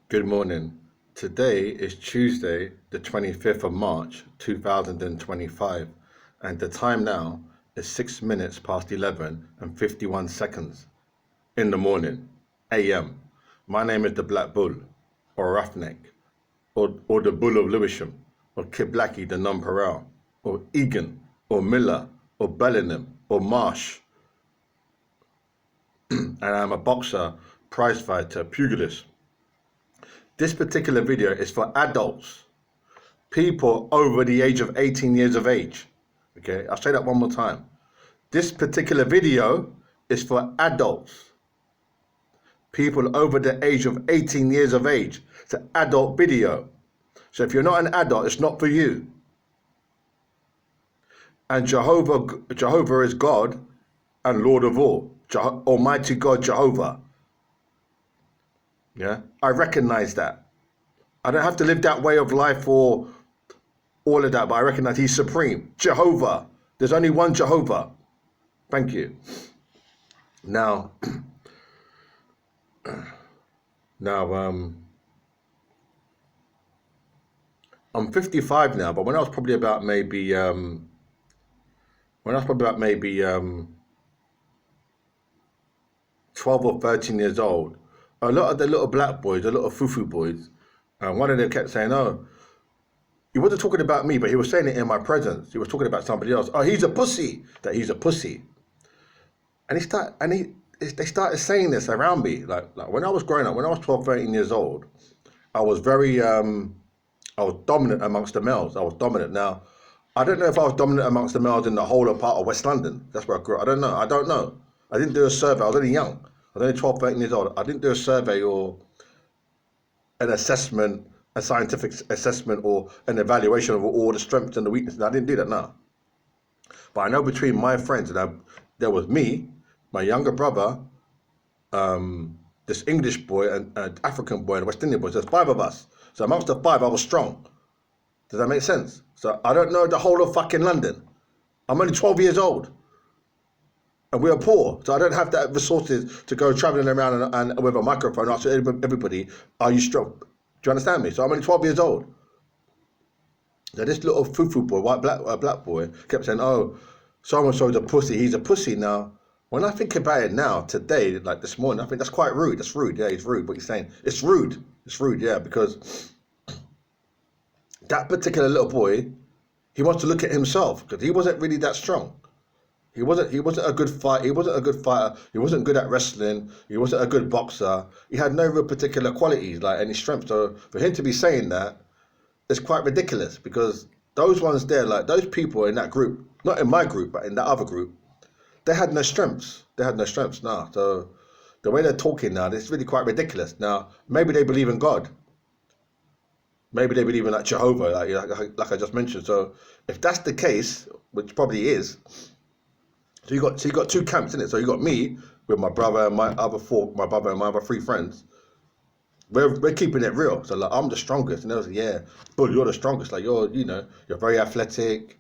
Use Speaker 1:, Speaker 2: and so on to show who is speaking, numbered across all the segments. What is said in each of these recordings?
Speaker 1: Good morning. Today is Tuesday, the 25th of March, 2025, and the time now is 6 minutes past 11 and 51 seconds in the morning, AM. My name is the Black Bull, or Roughneck, or the Bull of Lewisham, or Kid Blackie, the Nonpareil, or Egan, or Miller, or Bellingham, or Marsh, and I'm a boxer, prize fighter, pugilist. This particular video is for adults, people over the age of 18 years of age. Okay, I'll say that one more time. This particular video is for adults, people over the age of 18 years of age. It's an adult video. So if you're not an adult, it's not for you. And Jehovah is God and Lord of all. Almighty God, Jehovah. Yeah, I recognize that. I don't have to live that way of life or all of that, but I recognize he's supreme. Jehovah. There's only one Jehovah. Thank you. Now, I'm 55 now, but when I was probably about maybe 12 or 13 years old, a lot of the little black boys, the little fufu boys, one of them kept saying, "Oh, he wasn't talking about me, but he was saying it in my presence. He was talking about somebody else. Oh, he's a pussy. That he's a pussy." And they started saying this around me. Like when I was growing up, when I was 12, 13 years old, I was very, I was dominant amongst the males. I was dominant. Now, I don't know if I was dominant amongst the males in the whole of part of West London. That's where I grew up. I don't know. I didn't do a survey. I was only young. I was only 12, 13 years old. I didn't do a survey or an assessment, a scientific assessment or an evaluation of all the strengths and the weaknesses. I didn't do that now. But I know between my friends, there was me, my younger brother, this English boy, and an African boy, and a West Indian boy. So there's five of us. So amongst the five, I was strong. Does that make sense? So I don't know the whole of fucking London. I'm only 12 years old. And we are poor, so I don't have the resources to go traveling around and with a microphone ask everybody, "Are you strong?" Do you understand me? So I'm only 12 years old. So this little fufu boy, black boy, kept saying, "Oh, so-and-so's a pussy. He's a pussy." Now, when I think about it now, today, like this morning, I think that's quite rude. That's rude. Yeah, he's rude. What he's saying, it's rude. It's rude. Yeah, because that particular little boy, he wants to look at himself because he wasn't really that strong. He wasn't a good fight. He wasn't a good fighter. He wasn't good at wrestling. He wasn't a good boxer. He had no real particular qualities, like any strength. So for him to be saying that, it's quite ridiculous because those ones there, like those people in that group, not in my group, but in that other group, they had no strengths. They had no strengths now. So the way they're talking now, it's really quite ridiculous. Now, maybe they believe in God. Maybe they believe in like Jehovah, like I just mentioned. So if that's the case, which probably is, so you got two camps in it. So you got me with my brother and my other three friends. We're keeping it real. So like I'm the strongest, and they was like, "Yeah, Bull, you're the strongest. Like you're very athletic,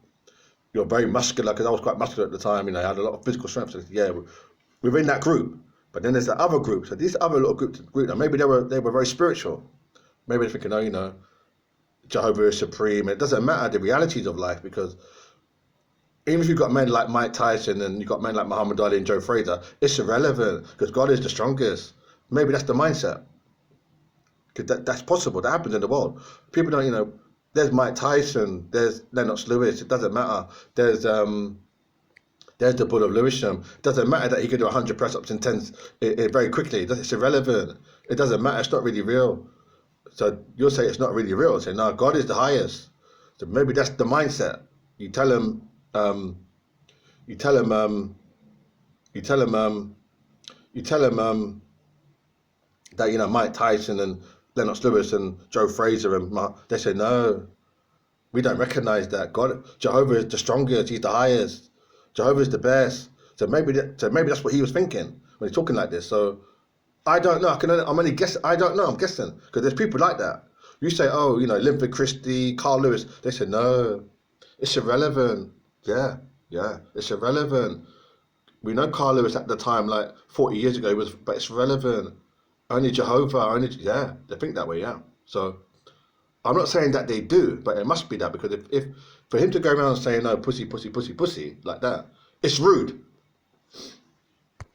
Speaker 1: you're very muscular." Because I was quite muscular at the time. I had a lot of physical strength. So yeah, we're in that group. But then there's the other group. So these other little group, now maybe they were very spiritual. Maybe they're thinking, "Oh, Jehovah is supreme." It doesn't matter the realities of life because even if you've got men like Mike Tyson and you've got men like Muhammad Ali and Joe Frazier, it's irrelevant because God is the strongest. Maybe that's the mindset. Because that's possible. That happens in the world. People don't, there's Mike Tyson, there's Lennox Lewis. It doesn't matter. There's the Bull of Lewisham. It doesn't matter that he could do 100 press-ups in 10 very quickly. It's irrelevant. It doesn't matter. It's not really real. So you'll say it's not really real. Say, no, God is the highest. So maybe that's the mindset. You tell him that Mike Tyson and Lennox Lewis and Joe Frazier they say no, we don't recognize that. God, Jehovah is the strongest. He's the highest. Jehovah is the best. So maybe that's what he was thinking when he's talking like this. So I don't know. I'm only guessing. I don't know. I'm guessing because there's people like that. You say, "Oh, Linford Christie, Carl Lewis." They say no, it's irrelevant. Yeah, it's irrelevant. We know Carl Lewis at the time, like 40 years ago, but it's relevant. only Jehovah, yeah, they think that way, yeah. So I'm not saying that they do, but it must be that, because if for him to go around saying, no, pussy, pussy, pussy, pussy, like that, it's rude.